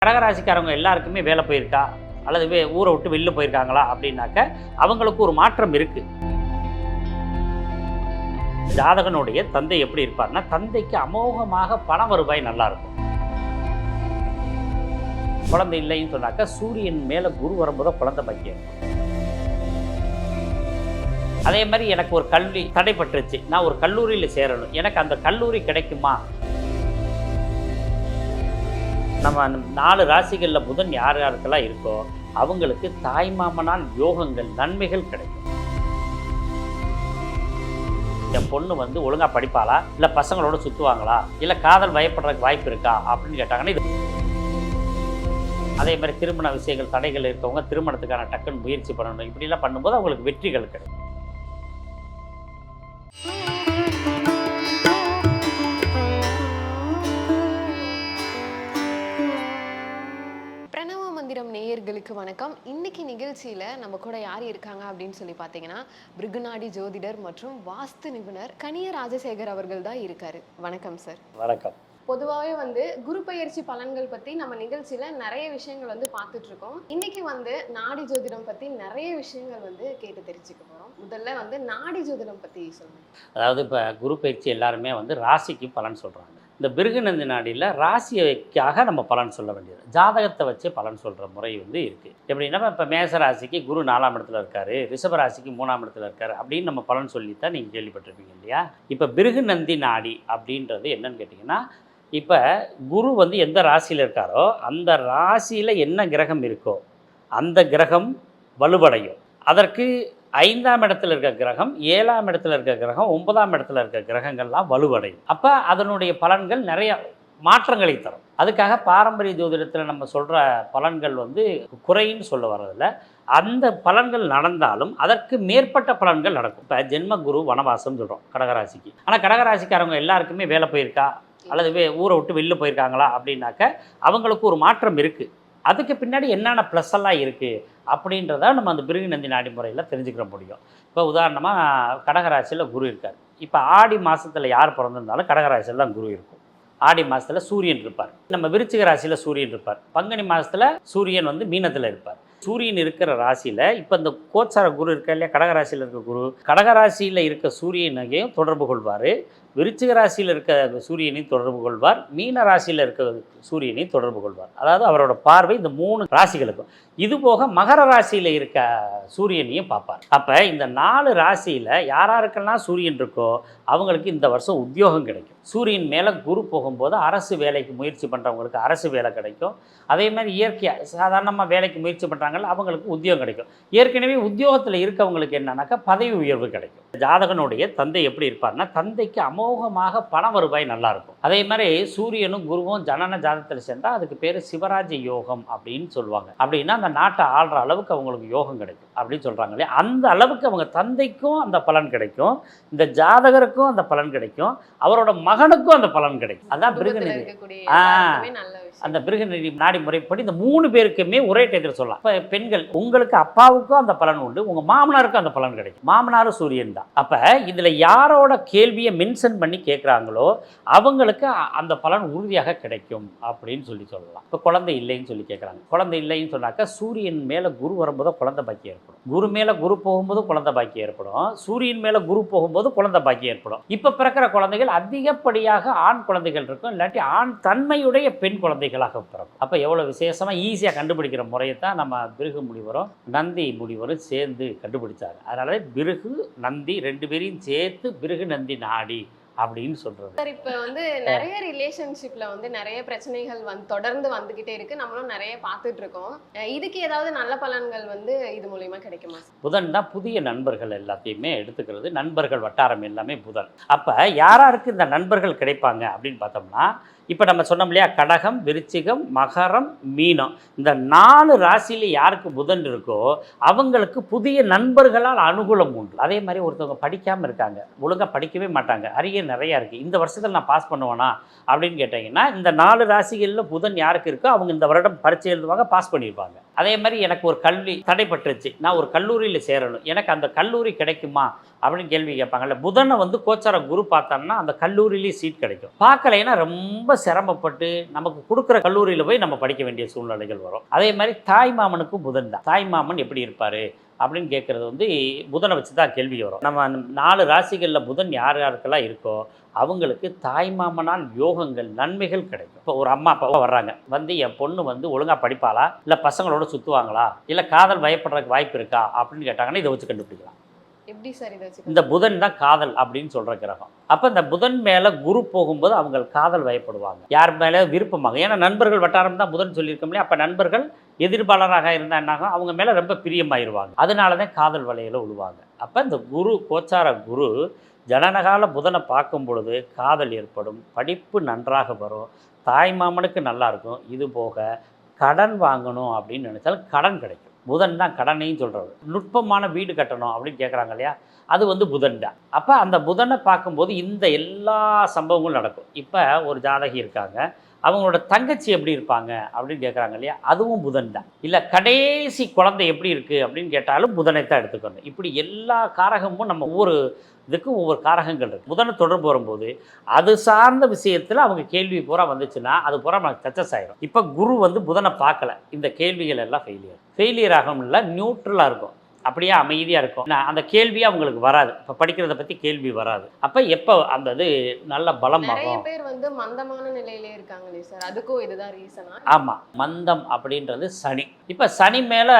கடகராசிக்காரவங்க எல்லாருக்குமே வேலை போயிருக்கா அல்லது ஊரை விட்டு வெளில போயிருக்காங்களா அப்படின்னாக்க அவங்களுக்கு ஒரு மாற்றம் இருக்குது. ஜாதகனுடைய தந்தை எப்படி இருப்பார்னா, தந்தைக்கு அமோகமாக பண வருவாய் நல்லா இருக்கும். குழந்தை இல்லைன்னு சொன்னாக்க சூரியன் மேலே குரு வரும்போது குழந்தை பாக்கியம். அதே மாதிரி எனக்கு ஒரு கல்வி தடைப்பட்டுருச்சு, நான் ஒரு கல்லூரியில் சேரணும், எனக்கு அந்த கல்லூரி கிடைக்குமா? நம்ம 4 ராசிகளில் புதன் யார் யாருக்கெல்லாம் இருக்கோ அவங்களுக்கு தாய்மாமனால் யோகங்கள் நன்மைகள் கிடைக்கும். என் பொண்ணு ஒழுங்காக படிப்பாளா, இல்லை பசங்களோட சுற்றுவாங்களா, இல்லை காதல் பயப்படுறதுக்கு வாய்ப்பு இருக்கா அப்படின்னு கேட்டாங்கன்னா இது. அதே மாதிரி திருமண விஷயங்கள் தடைகள் இருக்கவங்க திருமணத்துக்கான டக்குன்னு முயற்சி பண்ணணும். இப்படிலாம் பண்ணும்போது அவங்களுக்கு வெற்றிகள் கிடைக்கும். நேயர்களுக்கு வணக்கம். இன்னைக்கு நிகழ்ச்சியில நம்ம கூட யார் இருக்காங்க அப்படின்னு சொல்லி பார்த்தீங்கன்னா, பிருகுநாடி ஜோதிடர் மற்றும் வாஸ்து நிபுணர் கனிய ராஜசேகர் அவர்கள் தான் இருக்காரு. வணக்கம் சார். வணக்கம். பொதுவாகவே குரு பயிற்சி பலன்கள் பத்தி நம்ம நிகழ்ச்சியில நிறைய விஷயங்கள் பார்த்துட்டு இருக்கோம். இன்னைக்கு நாடி ஜோதிடம் பத்தி நிறைய விஷயங்கள் கேட்டு தெரிஞ்சுக்க போறோம். முதல்ல நாடி ஜோதிடம் பத்தி சொல்லுங்க. அதாவது இப்போ குரு பயிற்சி எல்லாருமே ராசிக்கு பலன் சொல்றாங்க. இந்த பிருகுநந்தி நாடியில் ராசிக்காக நம்ம பலன் சொல்ல வேண்டியது, ஜாதகத்தை வச்சு பலன் சொல்கிற முறை இருக்குது. எப்படின்னா, இப்போ மேச ராசிக்கு குரு 4ஆம் இடத்துல இருக்கார், ரிஷப ராசிக்கு 3ஆம் இடத்துல இருக்கார் அப்படின்னு நம்ம பலன் சொல்லித்தான் நீங்கள் கேள்விப்பட்டிருப்பீங்க இல்லையா? இப்போ பிருகுநந்தி நாடி அப்படின்றது என்னன்னு கேட்டிங்கன்னா, இப்போ குரு எந்த ராசியில் இருக்காரோ அந்த ராசியில் என்ன கிரகம் இருக்கோ அந்த கிரகம் வலுவடையும். அதற்கு 5ஆம் இடத்துல இருக்க கிரகம், 7ஆம் இடத்துல இருக்க கிரகம், 9ஆம் இடத்துல இருக்க கிரகங்கள்லாம் வலுவடையும். அப்போ அதனுடைய பலன்கள் நிறைய மாற்றங்களை தரும். அதுக்காக பாரம்பரிய ஜோதிடத்தில் நம்ம சொல்கிற பலன்கள் குறைன்னு சொல்ல வர்றதில்ல. அந்த பலன்கள் நடந்தாலும் அதற்கு மேற்பட்ட பலன்கள் நடக்கும். இப்போ ஜென்ம குரு வனவாசம் சொல்கிறோம் கடகராசிக்கு. ஆனால் கடகராசிக்காரவங்க எல்லாருக்குமே வேலை போயிருக்கா அல்லது ஊரை விட்டு வெளில போயிருக்காங்களா அப்படின்னாக்க அவங்களுக்கு ஒரு மாற்றம் இருக்குது. அதுக்கு பின்னாடி என்னென்ன ப்ளஸ் எல்லாம் இருக்குது அப்படின்றத நம்ம அந்த பிருகுநந்தி நாடி முறையில் தெரிஞ்சுக்கிற முடியும். இப்போ உதாரணமாக கடகராசியில் குரு இருக்கார். இப்போ ஆடி மாதத்தில் யார் பிறந்திருந்தாலும் கடகராசியில் தான் குரு இருக்கும். ஆடி மாதத்தில் சூரியன் இருப்பார். நம்ம விருச்சிக ராசியில் சூரியன் இருப்பார். பங்குனி மாதத்தில் சூரியன் மீனத்தில் இருப்பார். சூரியன் இருக்கிற ராசியில் இப்போ இந்த கோச்சார குரு இருக்கா இல்லையா, கடகராசியில் இருக்க குரு கடகராசியில் இருக்க சூரியனையும் தொடர்பு கொள்வார், விருச்சிக ராசியில் இருக்க சூரியனையும் தொடர்பு கொள்வார், மீன ராசியில் இருக்க சூரியனையும் தொடர்பு கொள்வார். அதாவது அவரோட பார்வை இந்த 3 ராசிகளுக்கும். இது போக மகர ராசியில் இருக்க சூரியனையும் பார்ப்பார். அப்போ இந்த 4 ராசியில் யாராருக்கெல்லாம் சூரியன் இருக்கோ அவங்களுக்கு இந்த வருஷம் உத்தியோகம் கிடைக்கும். சூரியன் மேலே குரு போகும்போது அரசு வேலைக்கு முயற்சி பண்ணுறவங்களுக்கு அரசு வேலை கிடைக்கும். அதே மாதிரி இயற்கையாக சாதாரணமாக வேலைக்கு முயற்சி பண்ணுறாங்கல்ல அவங்களுக்கு உத்தியோகம் கிடைக்கும். ஏற்கனவே உத்தியோகத்தில் இருக்கவங்களுக்கு என்னன்னாக்கா பதவி உயர்வு கிடைக்கும். ஜாதகனுடைய தந்தை எப்படி இருப்பார்னா, தந்தைக்கு அமோகமாக பண வருவாய் நல்லா இருக்கும். அதே மாதிரி சூரியனும் குருவும் ஜனன ஜாதகத்தில் சேர்ந்தால் அதுக்கு பேர் சிவராஜ யோகம் அப்படின்னு சொல்லுவாங்க. அப்படின்னா அந்த நாட்டை ஆள்ற அளவுக்கு அவங்களுக்கு யோகம் கிடைக்கும் அப்படின்னு சொல்கிறாங்க இல்லையா? அந்த அளவுக்கு அவங்க தந்தைக்கும் அந்த பலன் கிடைக்கும், இந்த ஜாதகருக்கும் அந்த பலன் கிடைக்கும், அவரோட மகனுக்கும் அந்த பலன் கிடைக்கும். அதான் பிருகுநந்தி. அந்த பிருகுநந்தி நாடி முறைப்படி இந்த 3 பேருக்குமே ஒரே டயத்தில் சொல்லலாம். இப்போ பெண்கள் உங்களுக்கு அப்பாவுக்கும் அந்த பலன் உண்டு, உங்கள் மாமனாருக்கும் அந்த பலன் கிடைக்கும். மாமனாரும் சூரியன் தான். அப்போ இதில் யாரோட கேள்வியை மென்ஷன் பண்ணி கேட்குறாங்களோ அவங்களுக்கு அந்த பலன் உறுதியாக கிடைக்கும் அப்படின்னு சொல்லலாம். இப்போ குழந்தை இல்லைன்னு சொல்லி கேட்குறாங்க. குழந்தை இல்லைன்னு சொன்னாக்கா சூரியன் மேலே குரு வரும்போது குழந்தை பாக்கியம் ஏற்படும், குரு மேலே குரு போகும்போது குழந்தை பாக்கியம் ஏற்படும், சூரியன் மேலே குரு போகும்போது குழந்தை பாக்கியம் ஏற்படும். இப்போ பிறக்கிற குழந்தைகள் அதிகப்படியாக ஆண் குழந்தைகள் இருக்கும், இல்லாட்டி ஆண் தன்மையுடைய பெண் குழந்தைகளாக பிறக்கும். அப்போ எவ்வளோ விசேஷமாக ஈஸியாக கண்டுபிடிக்கிற முறையை தான் நம்ம பிருகு முனிவரும் நந்தி முனிவரும் சேர்ந்து கண்டுபிடிச்சாங்க. அதனால பிருகு நந்தி 2 பேரையும் சேர்த்து பிருகுநந்தி நாடி அப்படின்னு சொல்றது. சார், இப்போ நிறைய ரிலேஷன்ஷிப்ல நிறைய பிரச்சனைகள் தொடர்ந்து வந்துகிட்டே இருக்கு, நம்மளும் நிறைய பார்த்துட்டு இருக்கோம். இதுக்கு ஏதாவது நல்ல பலன்கள் இது மூலியமா கிடைக்குமா? புதன் தான் புதிய நண்பர்கள் எல்லாத்தையுமே எடுத்துக்கிறது. நண்பர்கள் வட்டாரம் எல்லாமே புதன். அப்ப யாராருக்கு இந்த நண்பர்கள் கிடைப்பாங்க அப்படின்னு பார்த்தோம்னா, இப்போ நம்ம சொன்னோம் இல்லையா, கடகம், விருச்சிகம், மகரம், மீனம், இந்த 4 ராசியில் யாருக்கு புதன் இருக்கோ அவங்களுக்கு புதிய நண்பர்களால் அனுகூலம் உண்டு. அதே மாதிரி ஒருத்தவங்க படிக்காமல் இருக்காங்க, ஒழுங்காக படிக்கவே மாட்டாங்க, அரியர் நிறையா இருக்குது, இந்த வருஷத்தில் நான் பாஸ் பண்ணுவேனா அப்படின்னு கேட்டிங்கன்னா, இந்த 4 ராசிகளில் புதன் யாருக்கு இருக்கோ அவங்க இந்த வருடம் பரீட்சை எழுதுவாங்க, பாஸ் பண்ணியிருப்பாங்க. அதே மாதிரி எனக்கு ஒரு கல்வி தடைப்பட்டுருச்சு, நான் ஒரு கல்லூரியில் சேரணும், எனக்கு அந்த கல்லூரி கிடைக்குமா அப்படின்னு கேள்வி கேட்பாங்கல்ல. புதனை வந்து கோச்சார குரு பார்த்தான்னா அந்த கல்லூரியிலேயே சீட் கிடைக்கும். பார்க்கலைன்னா ரொம்ப சிரமப்பட்டு நமக்கு கொடுக்குற கல்லூரியில் போய் நம்ம படிக்க வேண்டிய சூழ்நிலைகள் வரும். அதே மாதிரி தாய் மாமனுக்கும் புதன் தான். தாய் மாமன் எப்படி இருப்பார் அப்படின்னு கேட்குறது வந்து புதனை வச்சு தான் கேள்வி வரும். நம்ம 4 ராசிகளில் புதன் யார் யாருக்கெல்லாம் இருக்கோ அவங்களுக்கு தாய்மாமனால் யோகங்கள் நன்மைகள் கிடைக்கும். இப்போ ஒரு அம்மா அப்பாவை வர்றாங்க, வந்து என் பொண்ணு வந்து ஒழுங்காக படிப்பாளா, இல்லை பசங்களோட சுற்றுவாங்களா, இல்லை காதல் பயப்படுறதுக்கு வாய்ப்பு இருக்கா அப்படின்னு கேட்டாங்கன்னா இதை வச்சு கண்டுபிடிக்கலாம். எப்படி சார் இதை வச்சு? இந்த புதன் தான் காதல் அப்படின்னு சொல்கிற கிரகம். அப்போ இந்த புதன் மேலே குரு போகும்போது அவங்க காதல் வயப்படுவாங்க, யார் மேலே விருப்பமாக. ஏன்னா நண்பர்கள் வட்டாரம் தான் புதன் சொல்லியிருக்க முடியும். அப்போ நண்பர்கள் எதிர்பாளராக இருந்தால் என்னாகும், அவங்க மேலே ரொம்ப பிரியமாயிருவாங்க. அதனால தான் காதல் வலையில் விழுவாங்க. அப்போ இந்த குரு கோச்சார குரு ஜனனகால புதனை பார்க்கும் பொழுது காதல் ஏற்படும், படிப்பு நன்றாக வரும், தாய் மாமனுக்கு நல்லாயிருக்கும். இது போக கடன் வாங்கணும் அப்படின்னு நினச்சாலும் கடன் கிடைக்கும். புதன் தான் கடனையும் சொல்கிறது. நுட்பமான வீடு கட்டணும் அப்படின்னு கேட்குறாங்க இல்லையா, அது வந்து புதன் தான். அப்போ அந்த புதனை பார்க்கும்போது இந்த எல்லா சம்பவங்களும் நடக்கும். இப்போ ஒரு ஜாதகி இருக்காங்க, அவங்களோட தங்கச்சி எப்படி இருப்பாங்க அப்படின்னு கேட்குறாங்க இல்லையா, அதுவும் புதன் தான். இல்லை கடைசி குழந்தை எப்படி இருக்குது அப்படின்னு கேட்டாலும் புதனை தான் எடுத்துக்கணும். இப்படி எல்லா காரகமும் நம்ம ஒவ்வொரு இதுக்கும் ஒவ்வொரு காரகங்கள் இருக்குது. புதனை தொடர்பு வரும்போது அது சார்ந்த விஷயத்தில் அவங்க கேள்வி பூரா வந்துச்சுன்னா அது பூரா நமக்கு சக்ஸஸ் ஆகிடும். இப்போ குரு வந்து புதனை பார்க்கல, இந்த கேள்விகள் எல்லாம் ஃபெயிலியர் ஆகும். இல்லை நியூட்ரலாக இருக்கும், அப்படியே அமைதியாக இருக்கும். அந்த கேள்வி அவங்களுக்கு வராது. இப்போ படிக்கிறத பற்றி கேள்வி வராது. அப்போ எப்போ அந்த இது நல்ல பலமாகும். நிறைய பேர் வந்து மந்தமான நிலையிலே இருக்காங்களே சார், அதுக்கும் இதுதான் ரீசனா? ஆமாம், மந்தம் அப்படின்றது சனி. இப்போ சனி மேலே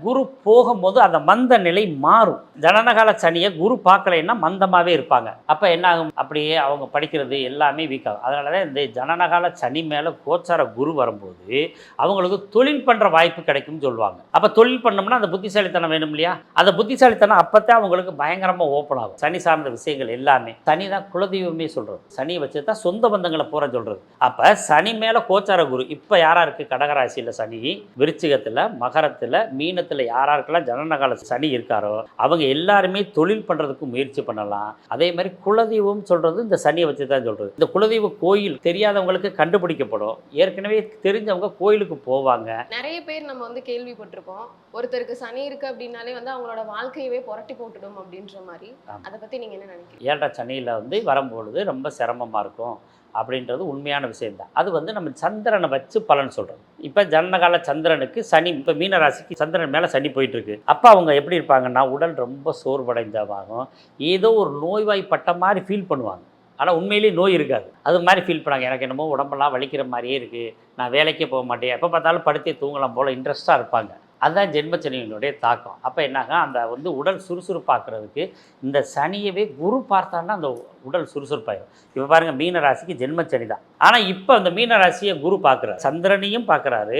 குரு போகும்போது அந்த மந்த நிலை மாறும். ஜனனகால சனியை குரு பார்க்கலைன்னா மந்தமாகவே இருப்பாங்க. அப்போ என்ன ஆகும், அப்படியே அவங்க படிக்கிறது எல்லாமே வீக் ஆகும். அதனால தான் இந்த ஜனனகால சனி மேலே கோச்சார குரு வரும்போது அவங்களுக்கு தொழில் பண்ணுற வாய்ப்பு கிடைக்கும்னு சொல்லுவாங்க. அப்போ தொழில் பண்ணோம்னா அந்த புத்திசாலித்தனம் வேணும் இல்லையா, அந்த புத்திசாலித்தனம் அப்போத்தான் அவங்களுக்கு பயங்கரமாக ஓப்பன் ஆகும். சனி சார்ந்த விஷயங்கள் எல்லாமே. சனி தான் குலதெய்வமே சொல்கிறது, சனியை வச்சு தான் சொந்த பந்தங்களை போகிற சொல்கிறது. அப்போ சனி மேலே கோச்சார குரு இப்போ யாராருக்கு கடகராசியில் சனி, விருச்சிகத்தில், மகரத்தில், மீனத்தில் யாராருக்கெல்லாம் ஜனனகால சனி இருக்காரோ அவங்க எல்லாருமே தொழில் பண்ணுறதுக்கு முயற்சி பண்ணலாம். அதே மாதிரி குலதெய்வம் சொல்கிறது இந்த சனியை வச்சு தான் சொல்கிறது. இந்த குலதெய்வ கோயில் தெரியாதவங்களுக்கு கண்டுபிடிக்கப்படும். ஏற்கனவே தெரிஞ்சவங்க கோயிலுக்கு போவாங்க. நிறைய பேர் நம்ம வந்து கேள்விப்பட்டிருப்போம், ஒருத்தருக்கு சனி இருக்கு அப்படின்னாலே வந்து அவங்களோட வாழ்க்கையவே புரட்டி போட்டுடும் அப்படின்ற மாதிரி. அதை பற்றி நீங்கள் என்ன நினைக்கிறீங்க? 7 சனியில் வந்து வரும்பொழுது ரொம்ப சிரமமாக இருக்கும் அப்படின்றது உண்மையான விஷயம்தான். அது வந்து நம்ம சந்திரனை வச்சு பலன் சொல்கிறோம். இப்போ ஜனனகால சந்திரனுக்கு சனி, இப்போ மீனராசிக்கு சந்திரன் மேலே சனி போயிட்டுருக்கு. அப்போ அவங்க எப்படி இருப்பாங்கன்னா உடல் ரொம்ப சோர்வடைந்தவாகும், ஏதோ ஒரு நோய்வாய்ப்பட்ட மாதிரி ஃபீல் பண்ணுவாங்க. ஆனால் உண்மையிலேயே நோய் இருக்காது, அது மாதிரி ஃபீல் பண்ணாங்க. எனக்கு என்னமோ உடம்பெல்லாம் வலிக்கிற மாதிரியே இருக்குது, நான் வேலைக்கே போக மாட்டேன், எப்போ பார்த்தாலும் படுத்தே தூங்கலாம் போல் இன்ட்ரெஸ்ட்டாக இருப்பாங்க. அதுதான் ஜென்மச்சனியினுடைய தாக்கம். அப்போ என்னாக அந்த வந்து உடல் சுறுசுறுப்பாக்குறதுக்கு இந்த சனியவே குரு பார்த்தான்னா அந்த உடல் சுறுசுறுப்பாயிடும். இப்போ பாருங்கள், மீனராசிக்கு ஜென்மச்சனி தான், ஆனால் இப்போ அந்த மீனராசியை குரு பார்க்குறாரு, சந்திரனையும் பார்க்குறாரு,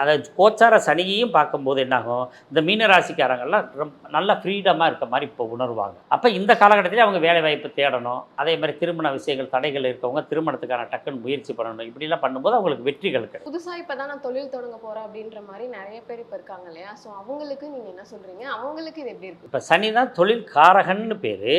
அதை கோச்சார சனியையும் பார்க்கும்போது என்னாகும், இந்த மீனராசிக்காரங்கள்லாம் நல்லா ஃப்ரீடமாக இருக்க மாதிரி இப்போ உணர்வாங்க. அப்போ இந்த காலகட்டத்திலே அவங்க வேலை வாய்ப்பு தேடணும். அதே மாதிரி திருமண விஷயங்கள் தடைகள் இருக்கவங்க திருமணத்துக்கான டக்குன்னு முயற்சி பண்ணணும். இப்படிலாம் பண்ணும்போது அவங்களுக்கு வெற்றிகள் கிடைக்கும். புதுசாக இப்போ தான் நான் தொழில் தொடங்க போகிறேன் அப்படின்ற மாதிரி நிறைய பேர் இப்போ இருக்காங்க இல்லையா, ஸோ அவங்களுக்கு நீங்கள் என்ன சொல்கிறீங்க, அவங்களுக்கு இது எப்படி இருக்குது? இப்போ சனி தான் தொழில் காரகன்னு பேர்.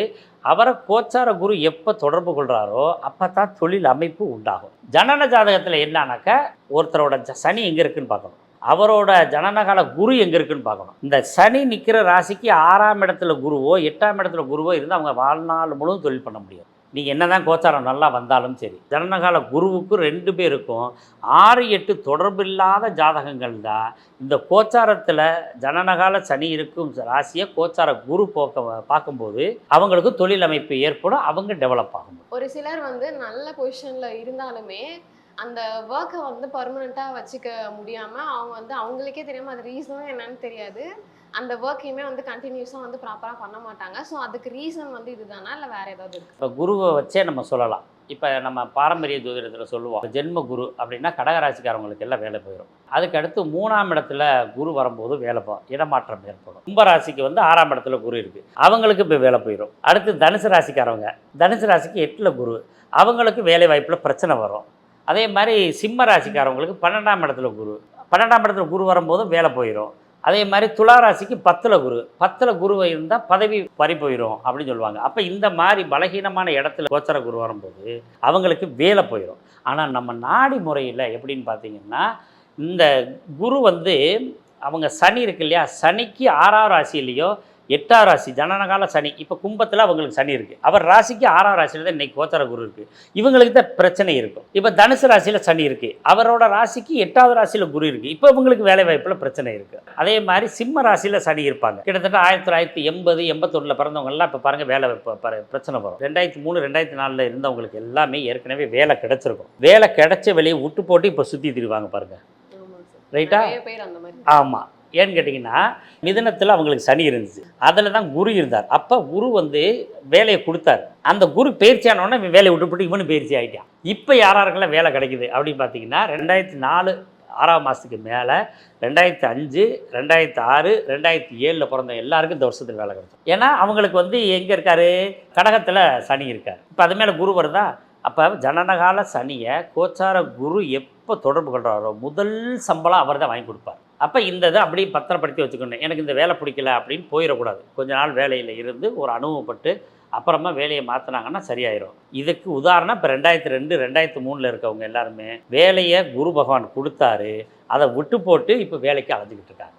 அவரை கோச்சார குரு எப்போ தொடர்பு கொள்கிறாரோ அப்போ தான் தொழில் அமைப்பு உண்டாகும். ஜனன ஜாதகத்தில் என்னன்னாக்கா ஒருத்தரோட சனி எங்கே இருக்குன்னு பார்க்கணும், அவரோட ஜனனகால குரு எங்கே இருக்குன்னு பார்க்கணும். இந்த சனி நிற்கிற ராசிக்கு 6ஆம் இடத்துல குருவோ 8ஆம் இடத்துல குருவோ இருந்தால் அவங்க வாழ்நாள் முழுவதும் தொழில் பண்ண முடியும். நீங்கள் என்ன தான் கோச்சாரம் நல்லா வந்தாலும் சரி, ஜனனகால குருவுக்கும் 2 பேருக்கும் 6, 8 தொடர்பு இல்லாத ஜாதகங்கள் தான் இந்த கோச்சாரத்தில் ஜனனகால சனி இருக்கும் ராசியை கோச்சார குரு பார்க்கும்போது அவங்களுக்கு தொழில் அமைப்பு ஏற்படும், அவங்க டெவலப் ஆகும். ஒரு சிலர் வந்து நல்ல பொசிஷனில் இருந்தாலுமே அந்த ஒர்க்கை வந்து பர்மனெண்ட்டாக வச்சுக்க முடியாமல் அவங்க வந்து அவங்களுக்கே தெரியாமல் அது ரீசனும் என்னன்னு தெரியாது, அந்த ஒர்க்கையுமே வந்து கண்டினியூஸாக வந்து ப்ராப்பராக பண்ண மாட்டாங்க. ஸோ அதுக்கு ரீசன் வந்து இதுதானா இல்லை வேறு ஏதாவது இருக்குது? இப்போ குருவை வச்சே நம்ம சொல்லலாம். இப்போ நம்ம பாரம்பரிய ஜோதிடத்தில் சொல்லுவோம், ஜென்ம குரு அப்படின்னா கடகராசிக்காரவங்களுக்கு எல்லாம் வேலை போயிடும். அதுக்கு அடுத்து 3ஆம் இடத்துல குரு வரும்போது வேலை இடமாற்றம் ஏற்படும். கும்பராசிக்கு வந்து 6ஆம் இடத்துல குரு இருக்குது, அவங்களுக்கு இப்போ வேலை போயிடும். அடுத்து தனுசு ராசிக்காரவங்க, தனுசு ராசிக்கு 8ல் குரு, அவங்களுக்கு வேலை வாய்ப்பில் பிரச்சனை வரும். அதே மாதிரி சிம்ம ராசிக்காரவங்களுக்கு 12ஆம் இடத்துல குரு, 12ஆம் இடத்துல குரு வரும்போதும் வேலை போயிடும். அதே மாதிரி துளாராசிக்கு 10ல் குரு, 10ல் குருவை இருந்தால் பதவி பறி போயிடும் அப்படின்னு சொல்லுவாங்க. அப்போ இந்த மாதிரி பலகீனமான இடத்துல கோச்சர குரு வரும்போது அவங்களுக்கு வேலை போயிடும். ஆனால் நம்ம நாடி முறையில் எப்படின்னு பார்த்தீங்கன்னா, இந்த குரு வந்து அவங்க சனி இருக்கு இல்லையா, சனிக்கு 6ஆம் ராசியிலையோ 8ஆம் ராசி ஜனனகால சனி, இப்போ கும்பத்தில் அவங்களுக்கு சனி இருக்குது, அவர் ராசிக்கு 6ஆம் ராசியில் தான் இன்றைக்கி கோச்சார குரு இருக்குது, இவங்களுக்கு தான் பிரச்சனை இருக்கும். இப்போ தனுசு ராசியில் சனி இருக்குது, அவரோட ராசிக்கு 8ஆவது ராசியில் குரு இருக்குது, இப்போ இவங்களுக்கு வேலை வாய்ப்பில் பிரச்சனை இருக்குது. அதே மாதிரி சிம்ம ராசியில் சனி இருப்பாங்க. கிட்டத்தட்ட 1980 81 பிறந்தவங்கலாம் இப்போ பாருங்கள் வேலை பிரச்சனை வரும். 2003 2004 இருந்தவங்களுக்கு எல்லாமே ஏற்கனவே வேலை கிடைச்சிருக்கும். வேலை கிடைச்ச வெளியே விட்டு போட்டு இப்போ சுற்றி திரிவாங்க பாருங்கள். ரைட்டா? ஆமாம். ஏன்னு கேட்டிங்கன்னா மிதுனத்தில் அவங்களுக்கு சனி இருந்துச்சு, அதில் தான் குரு இருந்தார். அப்போ குரு வந்து வேலையை கொடுத்தாரு. அந்த குரு பயிற்சியானோடனே வேலையை விட்டுப்பட்டு இவனு பயிற்சி ஆகிட்டான். இப்போ யாராருக்கெல்லாம் வேலை கிடைக்குது அப்படின்னு பார்த்தீங்கன்னா 2004 6ஆம் மாதத்துக்கு மேலே 2005 2006 2007 பிறந்த எல்லாருக்கும் இந்த வருஷத்தில் வேலை கிடைக்கும். ஏன்னா அவங்களுக்கு வந்து எங்கே இருக்கார், கடகத்தில் சனி இருக்கார். இப்போ அது மேலே குரு வருதா, அப்போ ஜனனகால சனியை கோச்சார குரு எப்போ தொடர்பு கொள்கிறாரோ முதல் சம்பளம் அவர் தான் வாங்கி கொடுப்பார். அப்போ இந்த இதை அப்படியே பத்திரப்படுத்தி வச்சுக்கணும். எனக்கு இந்த வேலை பிடிக்கல அப்படின்னு போயிடக்கூடாது. கொஞ்ச நாள் வேலையில் இருந்து ஒரு அனுபவப்பட்டு அப்புறமா வேலையை மாற்றினாங்கன்னா சரியாயிடும். இதுக்கு உதாரணம் இப்போ 2002 2003 இருக்கவங்க எல்லாருமே வேலையை குரு பகவான் கொடுத்தாரு, அதை விட்டு போட்டு இப்போ வேலைக்கு அலைஞ்சிக்கிட்டு இருக்காங்க.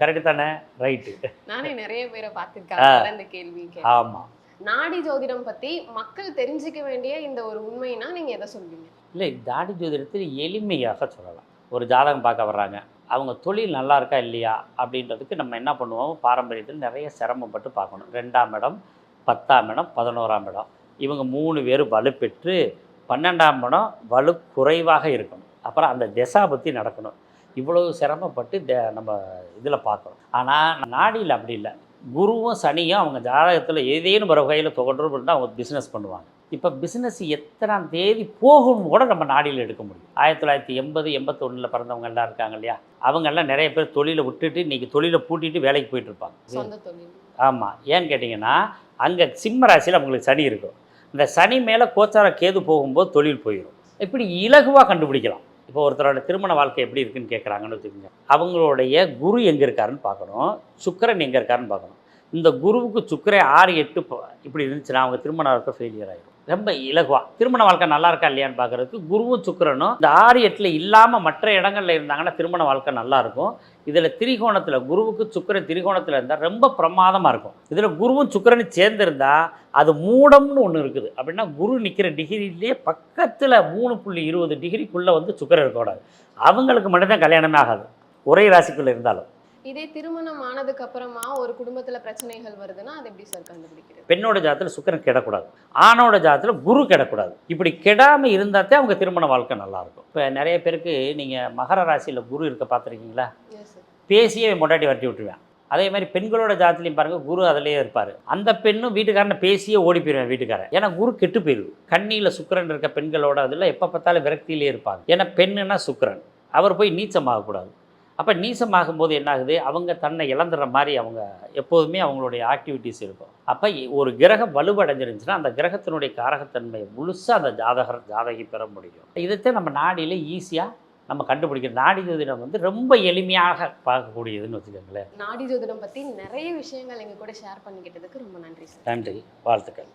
கரெக்டு தானே? ரைட்டு. நானே நிறைய பேரை பார்த்துருக்கேன் இந்த கேள்வி. ஆமாம். நாடி ஜோதிடம் பற்றி மக்கள் தெரிஞ்சுக்க வேண்டிய இந்த ஒரு உண்மைனா நீங்கள் எதை சொல்வீங்க? இல்லை, நாடி ஜோதிடத்தில் எளிமையாக சொல்லலாம். ஒரு ஜாதகம் பார்க்க வர்றாங்க, அவங்க தொழில் நல்லா இருக்கா இல்லையா அப்படின்றதுக்கு நம்ம என்ன பண்ணுவோம், பாரம்பரியத்தில் நிறைய சிரமப்பட்டு பார்க்கணும். 2ஆம் இடம் 10ஆம் இடம் 11ஆம் இடம் இவங்க 3 பேர் வலுப்பெற்று 12ஆம் இடம் வலு குறைவாக இருக்கணும். அப்புறம் அந்த திசாபத்தி நடக்கணும். இவ்வளவு சிரமப்பட்டு நம்ம இதில் பார்க்கணும். ஆனால் நாடியில் அப்படி இல்லை. குருவும் சனியும் அவங்க ஜாதகத்தில் ஏதேனும் ஒரு வகையில் தொடர்பு இருந்தால் அவங்க பிஸ்னஸ் பண்ணுவாங்க. இப்போ பிஸ்னஸ் எத்தனாம் தேதி போகணும்னு கூட நம்ம நாடியில் எடுக்க முடியும். 1980 81 பிறந்தவங்க எல்லாம் இருக்காங்க இல்லையா, அவங்கெல்லாம் நிறைய பேர் தொழிலை விட்டுட்டு இன்றைக்கி தொழிலை பூட்டிட்டு வேலைக்கு போயிட்டுருப்பாங்க. ஆமாம். ஏன்னு கேட்டிங்கன்னா அங்கே சிம்ம ராசியில் அவங்களுக்கு சனி இருக்கும். இந்த சனி மேலே கோச்சார கேது போகும்போது தொழில் போயிடும். இப்படி இலகுவாக கண்டுபிடிக்கலாம். இப்போ ஒருத்தரோட திருமண வாழ்க்கை எப்படி இருக்குன்னு கேட்குறாங்கன்னு வச்சுக்கோங்க. அவங்களுடைய குரு எங்கே இருக்காருன்னு பார்க்கணும், சுக்கிரன் எங்கே இருக்காருன்னு பார்க்கணும். இந்த குருவுக்கு சுக்கிரன் 6 8 இப்படி இருந்துச்சுன்னா அவங்க திருமண வாழ்க்கை ஃபெயிலியர் ஆகிடும். ரொம்ப இலகுவாக திருமண வாழ்க்கை நல்லா இருக்கா இல்லையான்னு பார்க்குறதுக்கு குருவும் சுக்கிரனும் இந்த 6 8 இல்லாமல் மற்ற இடங்களில் இருந்தாங்கன்னா திருமண வாழ்க்கை நல்லாயிருக்கும். இதில் திரிகோணத்தில் குருவுக்கு சுக்கிரன் திரிகோணத்தில் இருந்தால் ரொம்ப பிரமாதமாக இருக்கும். இதில் குருவும் சுக்கிரனும் சேர்ந்துருந்தால் அது மூடம்னு ஒன்று இருக்குது. அப்படின்னா குரு நிற்கிற டிகிரியிலே பக்கத்தில் 3.20 டிகிரிக்குள்ளே வந்து சுக்கிரன் இருக்கக்கூடாது. அவங்களுக்கு மட்டும்தான் கல்யாணமே ஆகாது, ஒரே ராசிக்குள்ளே இருந்தாலும். இதே திருமணம் ஆனதுக்கு அப்புறமா ஒரு குடும்பத்துல பிரச்சனைகள் வருதுன்னா அது எப்படி சார் கண்டுபிடிக்கிறது? பெண்ணோட ஜாதத்தில் சுக்கிரன் கெடக்கூடாது, ஆணோட ஜாதத்தில் குரு கெடக்கூடாது. இப்படி கெடாமல் இருந்தால் தான் அவங்க திருமண வாழ்க்கை நல்லாயிருக்கும். இப்போ நிறைய பேருக்கு நீங்கள் மகர ராசியில் குரு இருக்க பார்த்துருக்கீங்களா? பேசியே மொட்டாட்டி வரட்டி விட்டுருவேன். அதே மாதிரி பெண்களோட ஜாதத்துலையும் பாருங்கள், குரு அதிலேயே இருப்பார். அந்த பெண்ணும் வீட்டுக்காரனை பேசியே ஓடி போயிடுவேன் வீட்டுக்காரன். ஏன்னா குரு கெட்டு போயிடுது. கண்ணியில் சுக்கிரன் இருக்க பெண்களோட அதில் எப்போ பார்த்தாலும் விரக்தியிலே இருப்பாங்க. ஏன்னா பெண்ணுன்னா சுக்கிரன், அவர் போய் நீச்சமாகக்கூடாது. அப்போ நீசமாகும்போது என்னாகுது, அவங்க தன்னை இழந்துடுற மாதிரி அவங்க எப்போதுமே அவங்களுடைய ஆக்டிவிட்டீஸ் இருக்கும். அப்போ ஒரு கிரகம் வலுவடைஞ்சிருந்துச்சுன்னா அந்த கிரகத்தினுடைய காரகத்தன்மையை முழுசாக அந்த ஜாதகி பெற முடியும். இதைத்தான் நம்ம நாடியில் ஈஸியாக நம்ம கண்டுபிடிக்கிற. நாடி ஜோதிடம் வந்து ரொம்ப எளிமையாக பார்க்கக்கூடியதுன்னு வச்சுக்கோங்களேன். நாடி ஜோதிடம் பற்றி நிறைய விஷயங்கள் எங்கள் கூட ஷேர் பண்ணிக்கிட்டதுக்கு ரொம்ப நன்றி சார். நன்றி, வாழ்த்துக்கள்.